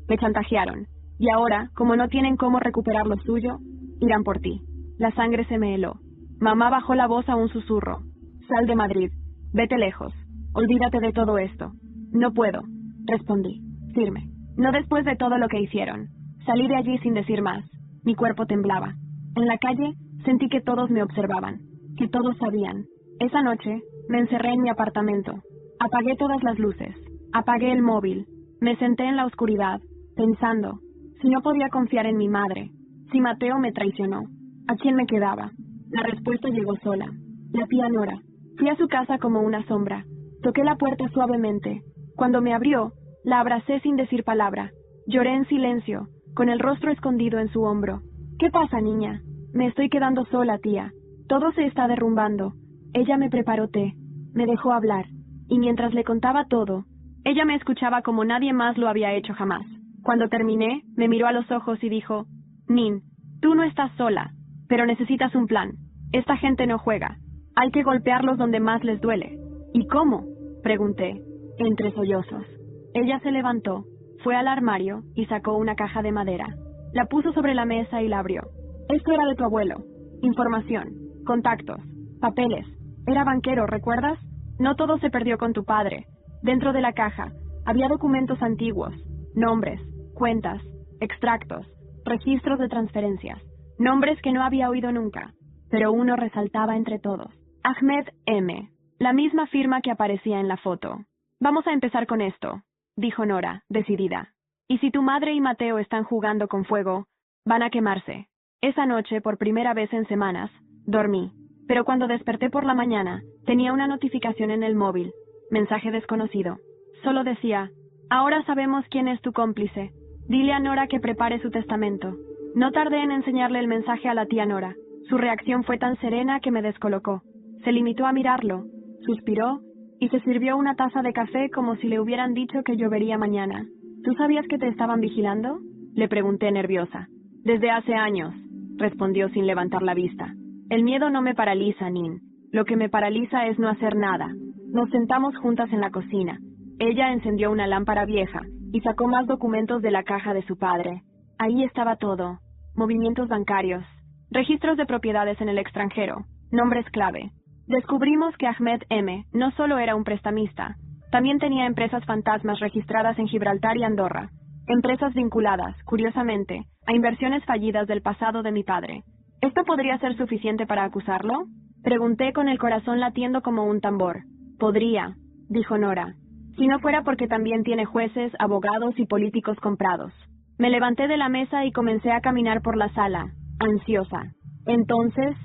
Speaker 1: Me chantajearon. Y ahora, como no tienen cómo recuperar lo suyo, irán por ti. La sangre se me heló. Mamá bajó la voz a un susurro. Sal de Madrid. Vete lejos. Olvídate de todo esto. No puedo, respondí, firme. No después de todo lo que hicieron. Salí de allí sin decir más. Mi cuerpo temblaba. En la calle sentí que todos me observaban, que todos sabían. Esa noche me encerré en mi apartamento. Apagué todas las luces. Apagué el móvil. Me senté en la oscuridad, pensando, si no podía confiar en mi madre, si Mateo me traicionó, ¿a quién me quedaba? La respuesta llegó sola. La tía Nora. Fui a su casa como una sombra. Toqué la puerta suavemente. Cuando me abrió, la abracé sin decir palabra. Lloré en silencio, con el rostro escondido en su hombro. ¿Qué pasa, niña? Me estoy quedando sola, tía. Todo se está derrumbando. Ella me preparó té. Me dejó hablar. Y mientras le contaba todo, ella me escuchaba como nadie más lo había hecho jamás. Cuando terminé, me miró a los ojos y dijo, Nin, tú no estás sola, pero necesitas un plan. Esta gente no juega. Hay que golpearlos donde más les duele. ¿Y cómo?, pregunté, entre sollozos. Ella se levantó, fue al armario y sacó una caja de madera. La puso sobre la mesa y la abrió. Esto era de tu abuelo. Información, contactos, papeles. Era banquero, ¿recuerdas? No todo se perdió con tu padre. Dentro de la caja había documentos antiguos, nombres, cuentas, extractos, registros de transferencias, nombres que no había oído nunca, pero uno resaltaba entre todos. Ahmed M., la misma firma que aparecía en la foto. Vamos a empezar con esto, dijo Nora, decidida. Y si tu madre y Mateo están jugando con fuego, van a quemarse. Esa noche, por primera vez en semanas, dormí. Pero cuando desperté por la mañana, tenía una notificación en el móvil. Mensaje desconocido. Solo decía, ahora sabemos quién es tu cómplice. Dile a Nora que prepare su testamento. No tardé en enseñarle el mensaje a la tía Nora. Su reacción fue tan serena que me descolocó. Se limitó a mirarlo, suspiró y se sirvió una taza de café como si le hubieran dicho que llovería mañana. ¿Tú sabías que te estaban vigilando? Le pregunté nerviosa. Desde hace años, respondió sin levantar la vista. El miedo no me paraliza, Nin. Lo que me paraliza es no hacer nada. Nos sentamos juntas en la cocina. Ella encendió una lámpara vieja y sacó más documentos de la caja de su padre. Ahí estaba todo. Movimientos bancarios, registros de propiedades en el extranjero, nombres clave. Descubrimos que Ahmed M. no solo era un prestamista, también tenía empresas fantasmas registradas en Gibraltar y Andorra. Empresas vinculadas, curiosamente, a inversiones fallidas del pasado de mi padre. ¿Esto podría ser suficiente para acusarlo? Pregunté con el corazón latiendo como un tambor. Podría, dijo Nora, si no fuera porque también tiene jueces, abogados y políticos comprados. Me levanté de la mesa y comencé a caminar por la sala, ansiosa. Entonces,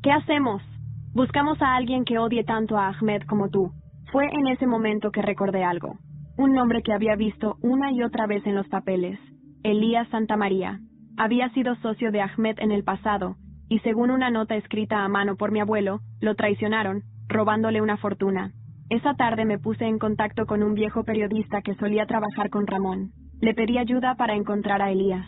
Speaker 1: ¿qué hacemos? Buscamos a alguien que odie tanto a Ahmed como tú. Fue en ese momento que recordé algo. Un nombre que había visto una y otra vez en los papeles. Elías Santamaría. Había sido socio de Ahmed en el pasado, y según una nota escrita a mano por mi abuelo, lo traicionaron, robándole una fortuna. Esa tarde me puse en contacto con un viejo periodista que solía trabajar con Ramón. Le pedí ayuda para encontrar a Elías.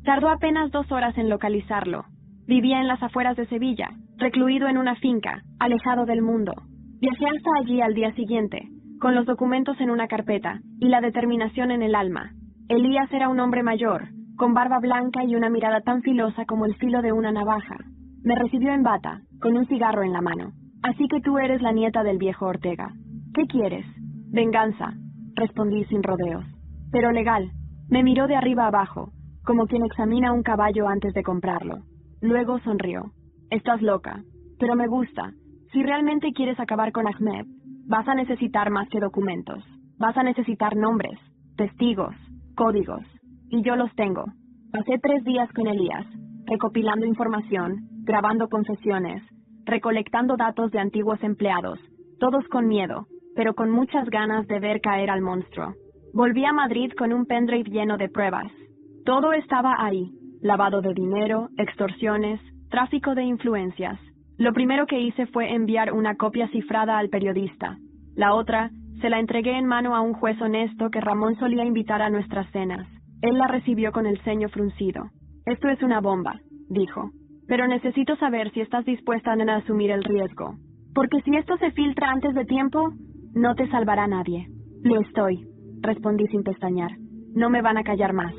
Speaker 1: Tardó apenas 2 horas en localizarlo. Vivía en las afueras de Sevilla, recluido en una finca, alejado del mundo. Viajé hasta allí al día siguiente, con los documentos en una carpeta y la determinación en el alma. Elías era un hombre mayor, con barba blanca y una mirada tan filosa como el filo de una navaja. Me recibió en bata, con un cigarro en la mano. Así que tú eres la nieta del viejo Ortega. ¿Qué quieres? Venganza, respondí sin rodeos. Pero legal. Me miró de arriba abajo, como quien examina un caballo antes de comprarlo. Luego sonrió. Estás loca, pero me gusta. Si realmente quieres acabar con Ahmed, vas a necesitar más que documentos. Vas a necesitar nombres, testigos, códigos. Y yo los tengo. Pasé 3 días con Elías, recopilando información, grabando confesiones, recolectando datos de antiguos empleados, todos con miedo, pero con muchas ganas de ver caer al monstruo. Volví a Madrid con un pendrive lleno de pruebas. Todo estaba ahí. Lavado de dinero, extorsiones, tráfico de influencias. Lo primero que hice fue enviar una copia cifrada al periodista. La otra, se la entregué en mano a un juez honesto que Ramón solía invitar a nuestras cenas. Él la recibió con el ceño fruncido. Esto es una bomba, dijo. Pero necesito saber si estás dispuesta a asumir el riesgo. Porque si esto se filtra antes de tiempo, no te salvará nadie. Lo estoy, respondí sin pestañear. No me van a callar más.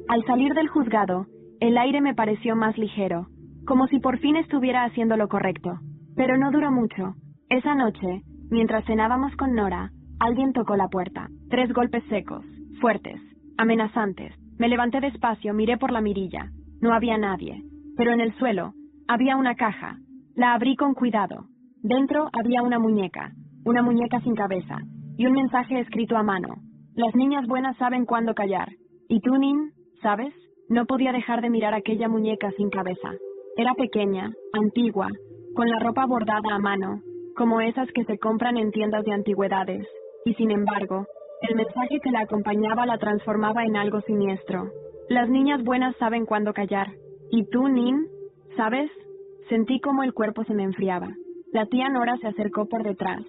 Speaker 1: Al salir del juzgado, el aire me pareció más ligero, como si por fin estuviera haciendo lo correcto. Pero no duró mucho. Esa noche, mientras cenábamos con Nora, alguien tocó la puerta. 3 golpes secos, fuertes, amenazantes. Me levanté despacio, miré por la mirilla. No había nadie. Pero en el suelo había una caja. La abrí con cuidado. Dentro había una muñeca sin cabeza, y un mensaje escrito a mano. Las niñas buenas saben cuándo callar. ¿Y tú, Nin? ¿Sabes? No podía dejar de mirar aquella muñeca sin cabeza. Era pequeña, antigua, con la ropa bordada a mano, como esas que se compran en tiendas de antigüedades, y sin embargo, el mensaje que la acompañaba la transformaba en algo siniestro. Las niñas buenas saben cuándo callar. ¿Y tú, Nin? ¿Sabes? Sentí como el cuerpo se me enfriaba. La tía Nora se acercó por detrás.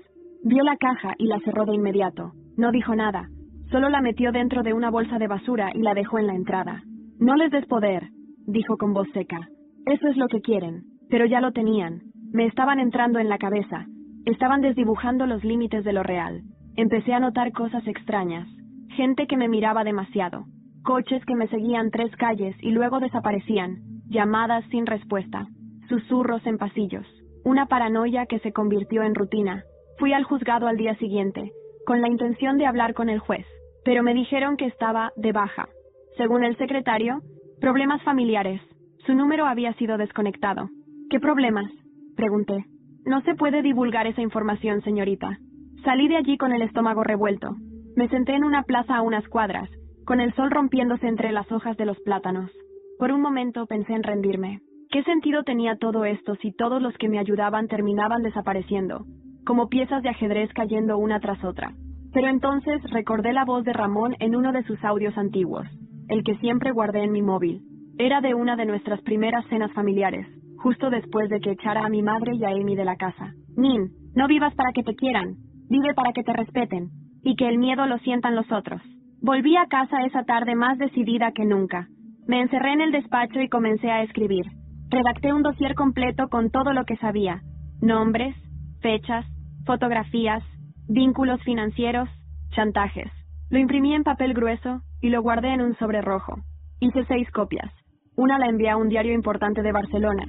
Speaker 1: Vio la caja y la cerró de inmediato. No dijo nada. Solo la metió dentro de una bolsa de basura y la dejó en la entrada. No les des poder, dijo con voz seca. Eso es lo que quieren. Pero ya lo tenían. Me estaban entrando en la cabeza. Estaban desdibujando los límites de lo real. Empecé a notar cosas extrañas. Gente que me miraba demasiado. Coches que me seguían 3 calles y luego desaparecían. Llamadas sin respuesta. susurros en pasillos, una paranoia que se convirtió en rutina. Fui al juzgado al día siguiente, con la intención de hablar con el juez, pero me dijeron que estaba de baja. Según el secretario, problemas familiares. Su número había sido desconectado. ¿Qué problemas?, pregunté. No se puede divulgar esa información, señorita. Salí de allí con el estómago revuelto. Me senté en una plaza a unas cuadras, con el sol rompiéndose entre las hojas de los plátanos. Por un momento pensé en rendirme. ¿Qué sentido tenía todo esto si todos los que me ayudaban terminaban desapareciendo, como piezas de ajedrez cayendo una tras otra? Pero entonces recordé la voz de Ramón en uno de sus audios antiguos, el que siempre guardé en mi móvil. Era de una de nuestras primeras cenas familiares, justo después de que echara a mi madre y a Amy de la casa. Nin, no vivas para que te quieran, vive para que te respeten, y que el miedo lo sientan los otros. Volví a casa esa tarde más decidida que nunca. Me encerré en el despacho y comencé a escribir. Redacté un dossier completo con todo lo que sabía: nombres, fechas, fotografías, vínculos financieros, chantajes. Lo imprimí en papel grueso y lo guardé en un sobre rojo. Hice 6 copias. Una la envié a un diario importante de Barcelona,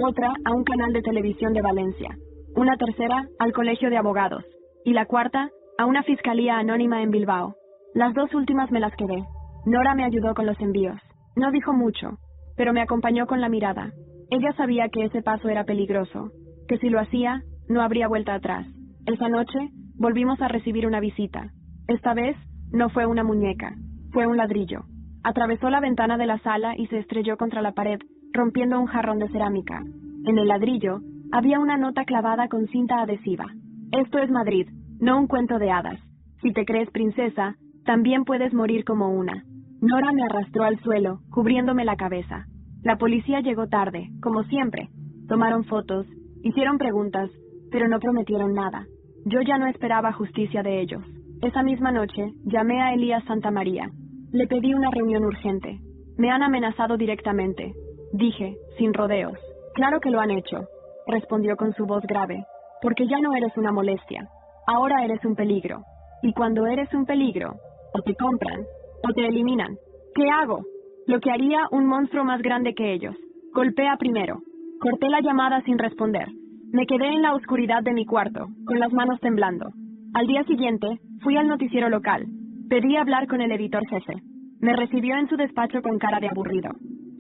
Speaker 1: otra a un canal de televisión de Valencia, una tercera al Colegio de Abogados y la cuarta a una fiscalía anónima en Bilbao. Las 2 últimas me las quedé. Nora me ayudó con los envíos. No dijo mucho, pero me acompañó con la mirada. Ella sabía que ese paso era peligroso, que si lo hacía, no habría vuelta atrás. Esa noche, volvimos a recibir una visita. Esta vez, no fue una muñeca, fue un ladrillo. Atravesó la ventana de la sala y se estrelló contra la pared, rompiendo un jarrón de cerámica. En el ladrillo, había una nota clavada con cinta adhesiva. Esto es Madrid, no un cuento de hadas. Si te crees princesa, también puedes morir como una. Nora me arrastró al suelo, cubriéndome la cabeza. La policía llegó tarde, como siempre. Tomaron fotos, hicieron preguntas, pero no prometieron nada. Yo ya no esperaba justicia de ellos. Esa misma noche, llamé a Elías Santamaría. Le pedí una reunión urgente. Me han amenazado directamente. Dije, sin rodeos. Claro que lo han hecho, respondió con su voz grave, porque ya no eres una molestia. Ahora eres un peligro. Y cuando eres un peligro, o te compran, o te eliminan. ¿Qué hago? Lo que haría un monstruo más grande que ellos. Golpea primero. Corté la llamada sin responder. Me quedé en la oscuridad de mi cuarto, con las manos temblando. Al día siguiente, fui al noticiero local. Pedí hablar con el editor jefe. Me recibió en su despacho con cara de aburrido.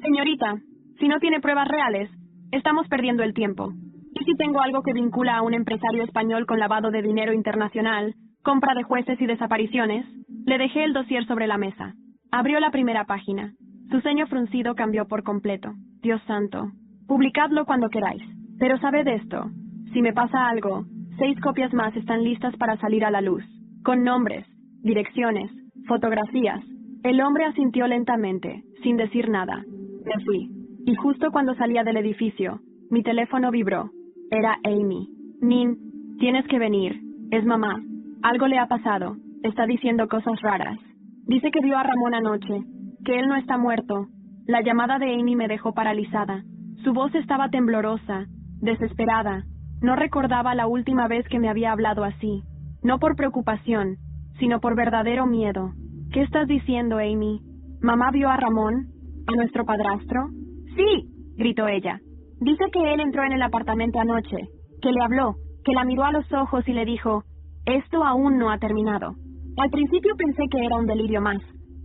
Speaker 1: Señorita, si no tiene pruebas reales, estamos perdiendo el tiempo. ¿Y si tengo algo que vincula a un empresario español con lavado de dinero internacional, compra de jueces y desapariciones? Le dejé el dossier sobre la mesa. Abrió la primera página. Su ceño fruncido cambió por completo. Dios santo. Publicadlo cuando queráis. Pero sabed esto. Si me pasa algo, 6 copias más están listas para salir a la luz. Con nombres, direcciones, fotografías. El hombre asintió lentamente, sin decir nada. Me fui. Y justo cuando salía del edificio, mi teléfono vibró. Era Amy. Nin, tienes que venir. Es mamá. Algo le ha pasado. Está diciendo cosas raras. Dice que vio a Ramón anoche, que él no está muerto. La llamada de Amy me dejó paralizada. Su voz estaba temblorosa, desesperada. No recordaba la última vez que me había hablado así. No por preocupación, sino por verdadero miedo. ¿Qué estás diciendo, Amy? ¿Mamá vio a Ramón? ¿A nuestro padrastro? ¡Sí!, gritó ella. Dice que él entró en el apartamento anoche, que le habló, que la miró a los ojos y le dijo: «Esto aún no ha terminado». Al principio pensé que era un delirio más.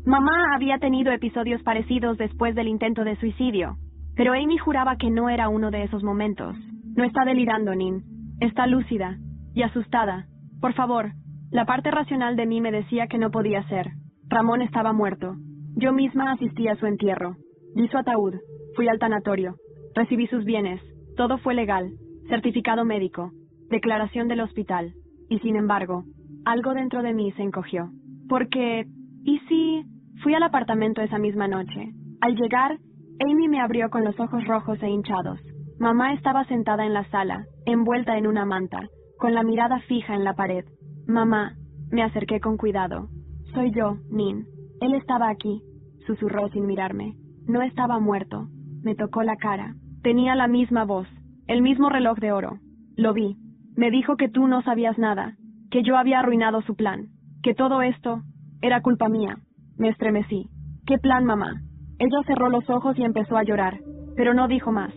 Speaker 1: Mamá había tenido episodios parecidos después del intento de suicidio, pero Amy juraba que no era uno de esos momentos. No está delirando, Nin. Está lúcida y asustada. Por favor. La parte racional de mí me decía que no podía ser. Ramón estaba muerto. Yo misma asistí a su entierro. Vi su ataúd. Fui al tanatorio. Recibí sus bienes. Todo fue legal. Certificado médico. Declaración del hospital. Y sin embargo, algo dentro de mí se encogió. Porque, ¿y si...? Fui al apartamento esa misma noche. Al llegar, Amy me abrió con los ojos rojos e hinchados. Mamá estaba sentada en la sala, envuelta en una manta, con la mirada fija en la pared. Mamá, me acerqué con cuidado. Soy yo, Nin. Él estaba aquí, susurró sin mirarme. No estaba muerto. Me tocó la cara. Tenía la misma voz, el mismo reloj de oro. Lo vi. Me dijo que tú no sabías nada, que yo había arruinado su plan, que todo esto era culpa mía. Me estremecí. ¿Qué plan, mamá? Ella cerró los ojos y empezó a llorar, pero no dijo más.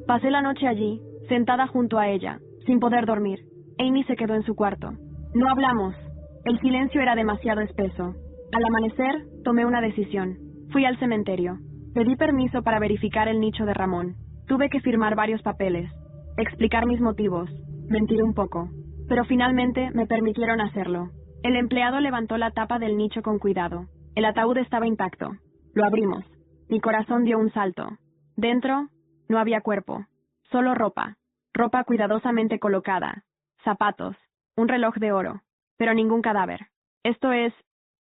Speaker 1: Pasé la noche allí, sentada junto a ella, sin poder dormir. Amy se quedó en su cuarto. No hablamos. El silencio era demasiado espeso. Al amanecer, tomé una decisión. Fui al cementerio. Pedí permiso para verificar el nicho de Ramón. Tuve que firmar varios papeles, explicar mis motivos, mentir un poco. Pero finalmente me permitieron hacerlo. El empleado levantó la tapa del nicho con cuidado. El ataúd estaba intacto. Lo abrimos. Mi corazón dio un salto. Dentro, no había cuerpo. Solo ropa. Ropa cuidadosamente colocada. Zapatos. Un reloj de oro. Pero ningún cadáver. Esto es...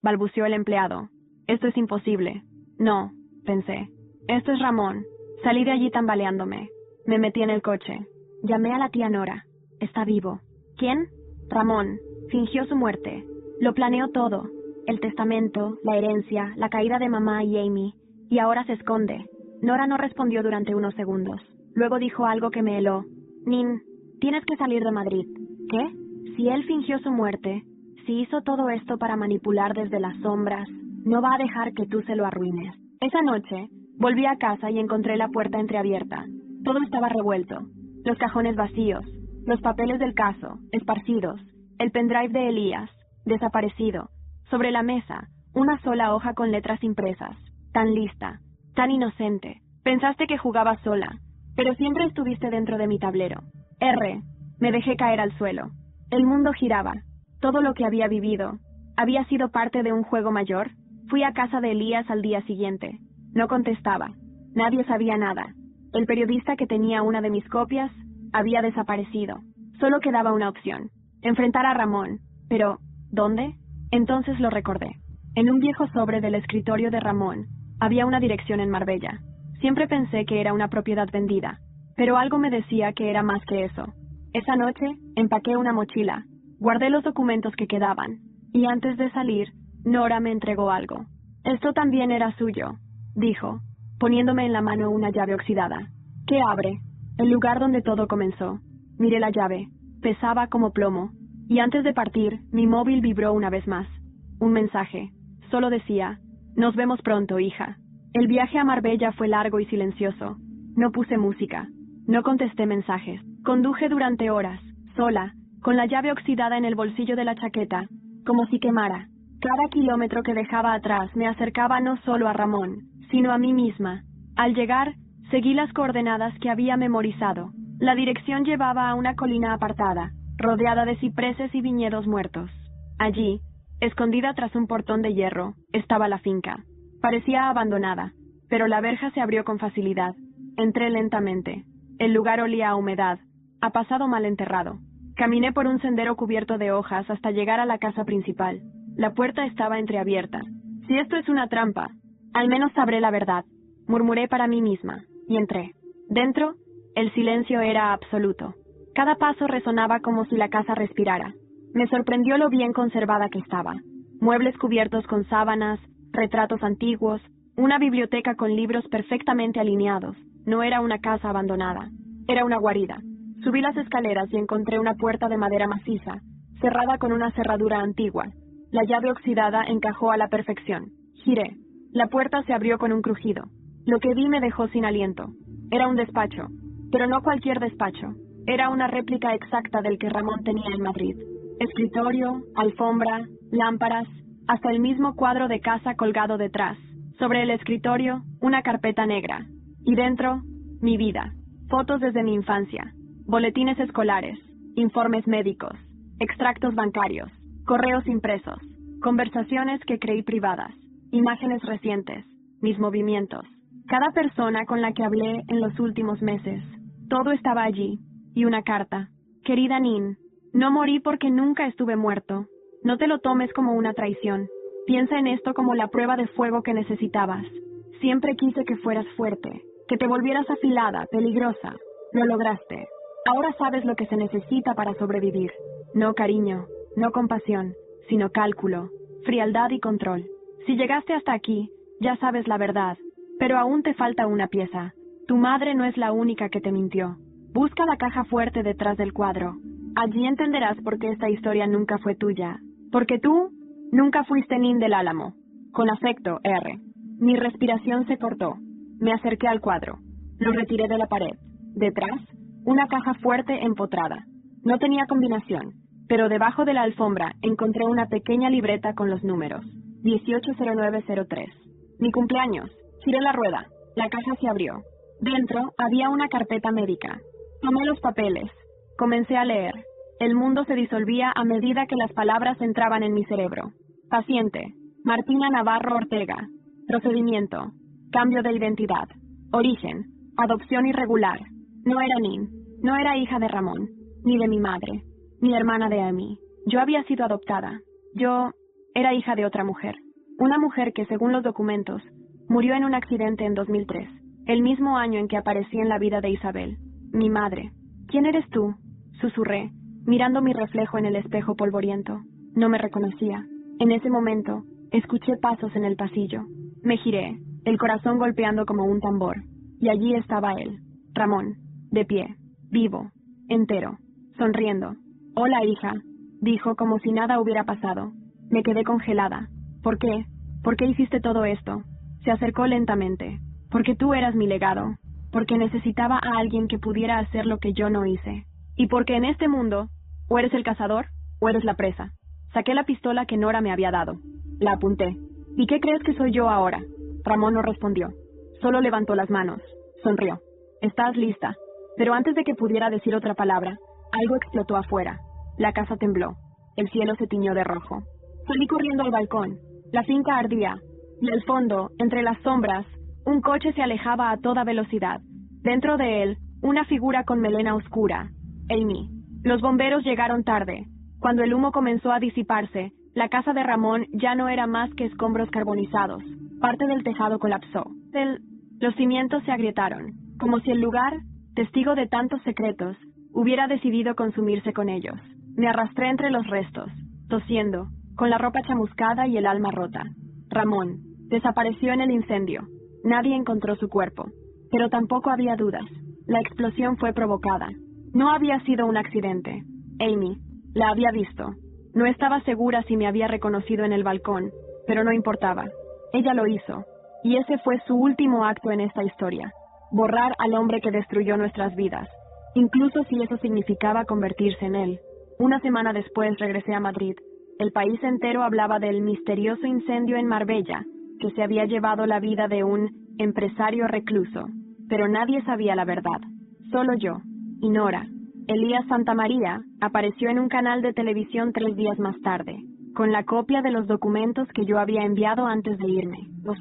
Speaker 1: balbuceó el empleado. Esto es imposible. No, pensé. Esto es Ramón. Salí de allí tambaleándome. Me metí en el coche. Llamé a la tía Nora. Está vivo. ¿Quién? Ramón. Fingió su muerte. Lo planeó todo. El testamento, la herencia, la caída de mamá y Amy. Y ahora se esconde. Nora no respondió durante unos segundos. Luego dijo algo que me heló. Nin, tienes que salir de Madrid. ¿Qué? Si él fingió su muerte, si hizo todo esto para manipular desde las sombras, no va a dejar que tú se lo arruines. Esa noche, volví a casa y encontré la puerta entreabierta. Todo estaba revuelto. Los cajones vacíos, los papeles del caso, esparcidos, el pendrive de Elías, desaparecido. Sobre la mesa, una sola hoja con letras impresas. Tan lista, tan inocente. Pensaste que jugaba sola, pero siempre estuviste dentro de mi tablero. R. Me dejé caer al suelo. El mundo giraba. Todo lo que había vivido había sido parte de un juego mayor. Fui a casa de Elías al día siguiente. No contestaba. Nadie sabía nada. El periodista que tenía una de mis copias había desaparecido. Solo quedaba una opción. Enfrentar a Ramón. Pero, ¿dónde? Entonces lo recordé. En un viejo sobre del escritorio de Ramón había una dirección en Marbella. Siempre pensé que era una propiedad vendida, pero algo me decía que era más que eso. Esa noche empaqué una mochila, guardé los documentos que quedaban, y antes de salir, Nora me entregó algo. Esto también era suyo, dijo, poniéndome en la mano una llave oxidada. ¿Qué abre? El lugar donde todo comenzó. Miré la llave, pesaba como plomo, y antes de partir, mi móvil vibró una vez más. Un mensaje. Solo decía, nos vemos pronto, hija. El viaje a Marbella fue largo y silencioso. No puse música. No contesté mensajes. Conduje durante horas, sola, con la llave oxidada en el bolsillo de la chaqueta, como si quemara. Cada kilómetro que dejaba atrás me acercaba no solo a Ramón, sino a mí misma. Al llegar, seguí las coordenadas que había memorizado. La dirección llevaba a una colina apartada, rodeada de cipreses y viñedos muertos. Allí, escondida tras un portón de hierro, estaba la finca. Parecía abandonada, pero la verja se abrió con facilidad. Entré lentamente. El lugar olía a humedad, a pasado mal enterrado. Caminé por un sendero cubierto de hojas hasta llegar a la casa principal. La puerta estaba entreabierta. Si esto es una trampa, al menos sabré la verdad, murmuré para mí misma, y entré. Dentro, el silencio era absoluto. Cada paso resonaba como si la casa respirara. Me sorprendió lo bien conservada que estaba. Muebles cubiertos con sábanas, retratos antiguos, una biblioteca con libros perfectamente alineados. No era una casa abandonada, era una guarida. Subí las escaleras y encontré una puerta de madera maciza, cerrada con una cerradura antigua. La llave oxidada encajó a la perfección. Giré. La puerta se abrió con un crujido. Lo que vi me dejó sin aliento. Era un despacho, pero no cualquier despacho. Era una réplica exacta del que Ramón tenía en Madrid. Escritorio, alfombra, lámparas, hasta el mismo cuadro de casa colgado detrás. Sobre el escritorio, una carpeta negra. Y dentro, mi vida. Fotos desde mi infancia. Boletines escolares. Informes médicos. Extractos bancarios. Correos impresos. Conversaciones que creí privadas. Imágenes recientes. Mis movimientos. Cada persona con la que hablé en los últimos meses. Todo estaba allí. Y una carta. Querida Nin, no morí porque nunca estuve muerto. No te lo tomes como una traición. Piensa en esto como la prueba de fuego que necesitabas. Siempre quise que fueras fuerte, que te volvieras afilada, peligrosa. Lo lograste. Ahora sabes lo que se necesita para sobrevivir. No cariño, no compasión, sino cálculo, frialdad y control. Si llegaste hasta aquí, ya sabes la verdad, pero aún te falta una pieza. Tu madre no es la única que te mintió. Busca la caja fuerte detrás del cuadro. Allí entenderás por qué esta historia nunca fue tuya. Porque tú nunca fuiste Nin del Álamo. Con afecto, R. Mi respiración se cortó. Me acerqué al cuadro. Lo retiré de la pared. Detrás, una caja fuerte empotrada. No tenía combinación, pero debajo de la alfombra encontré una pequeña libreta con los números. 180903. Mi cumpleaños. Giré la rueda. La caja se abrió. Dentro había una carpeta médica. Tomé los papeles. Comencé a leer. El mundo se disolvía a medida que las palabras entraban en mi cerebro. Paciente. Martina Navarro Ortega. Procedimiento. Cambio de identidad. Origen. Adopción irregular. No era Nin. No era hija de Ramón. Ni de mi madre. Ni hermana de Amy. Yo había sido adoptada. Yo era hija de otra mujer. Una mujer que, según los documentos, murió en un accidente en 2003. El mismo año en que aparecí en la vida de Isabel. Mi madre. ¿Quién eres tú? Susurré, mirando mi reflejo en el espejo polvoriento. No me reconocía. En ese momento, escuché pasos en el pasillo. Me giré, el corazón golpeando como un tambor. Y allí estaba él, Ramón, de pie, vivo, entero, sonriendo. Hola, hija, dijo como si nada hubiera pasado. Me quedé congelada. ¿Por qué? ¿Por qué hiciste todo esto? Se acercó lentamente. Porque tú eras mi legado. Porque necesitaba a alguien que pudiera hacer lo que yo no hice. Y porque en este mundo, o eres el cazador, o eres la presa. Saqué la pistola que Nora me había dado. La apunté. ¿Y qué crees que soy yo ahora? Ramón no respondió. Solo levantó las manos. Sonrió. Estás lista. Pero antes de que pudiera decir otra palabra, algo explotó afuera. La casa tembló. El cielo se tiñó de rojo. Salí corriendo al balcón. La finca ardía. Y al fondo, entre las sombras, un coche se alejaba a toda velocidad. Dentro de él, una figura con melena oscura. Amy. Los bomberos llegaron tarde. Cuando el humo comenzó a disiparse, la casa de Ramón ya no era más que escombros carbonizados. Parte del tejado colapsó. Los cimientos se agrietaron, como si el lugar, testigo de tantos secretos, hubiera decidido consumirse con ellos. Me arrastré entre los restos, tosiendo, con la ropa chamuscada y el alma rota. Ramón desapareció en el incendio. Nadie encontró su cuerpo. Pero tampoco había dudas. La explosión fue provocada. No había sido un accidente. Amy la había visto. No estaba segura si me había reconocido en el balcón, pero no importaba. Ella lo hizo. Y ese fue su último acto en esta historia. Borrar al hombre que destruyó nuestras vidas, incluso si eso significaba convertirse en él. Una semana después regresé a Madrid. El país entero hablaba del misterioso incendio en Marbella, que se había llevado la vida de un empresario recluso. Pero nadie sabía la verdad. Solo yo y Nora. Elías Santamaría apareció en un canal de televisión 3 días más tarde, con la copia de los documentos que yo había enviado antes de irme. Los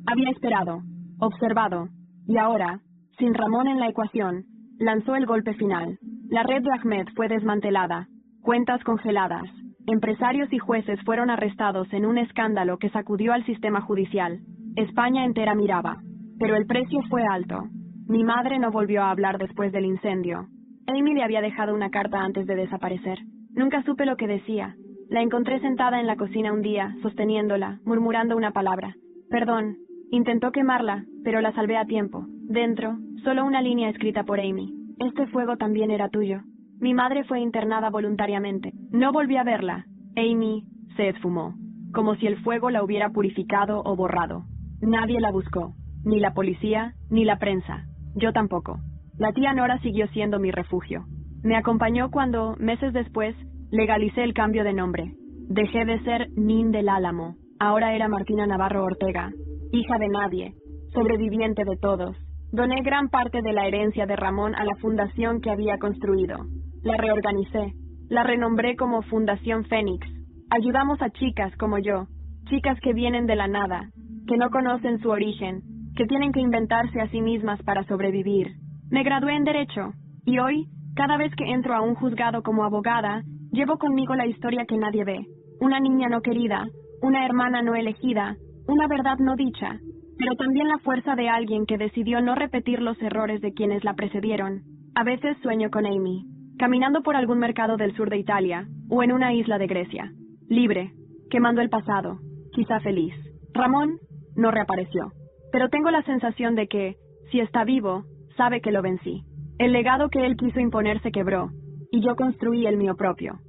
Speaker 1: había esperado, observado, y ahora, sin Ramón en la ecuación, lanzó el golpe final. La red de Ahmed fue desmantelada, cuentas congeladas, empresarios y jueces fueron arrestados en un escándalo que sacudió al sistema judicial. España entera miraba, pero el precio fue alto. Mi madre no volvió a hablar después del incendio. Amy le había dejado una carta antes de desaparecer. Nunca supe lo que decía. La encontré sentada en la cocina un día, sosteniéndola, murmurando una palabra. Perdón. Intentó quemarla, pero la salvé a tiempo. Dentro, solo una línea escrita por Amy. Este fuego también era tuyo. Mi madre fue internada voluntariamente. No volví a verla. Amy se esfumó, como si el fuego la hubiera purificado o borrado. Nadie la buscó. Ni la policía, ni la prensa. Yo tampoco. La tía Nora siguió siendo mi refugio. Me acompañó cuando, meses después, legalicé el cambio de nombre. Dejé de ser Nin del Álamo. Ahora era Martina Navarro Ortega, hija de nadie, sobreviviente de todos. Doné gran parte de la herencia de Ramón a la fundación que había construido. La reorganicé. La renombré como Fundación Fénix. Ayudamos a chicas como yo, chicas que vienen de la nada, que no conocen su origen, que tienen que inventarse a sí mismas para sobrevivir. Me gradué en Derecho, y hoy, cada vez que entro a un juzgado como abogada, llevo conmigo la historia que nadie ve. Una niña no querida, una hermana no elegida, una verdad no dicha, pero también la fuerza de alguien que decidió no repetir los errores de quienes la precedieron. A veces sueño con Amy, caminando por algún mercado del sur de Italia, o en una isla de Grecia, libre, quemando el pasado, quizá feliz. Ramón no reapareció, pero tengo la sensación de que, si está vivo, sabe que lo vencí. El legado que él quiso imponer se quebró, y yo construí el mío propio.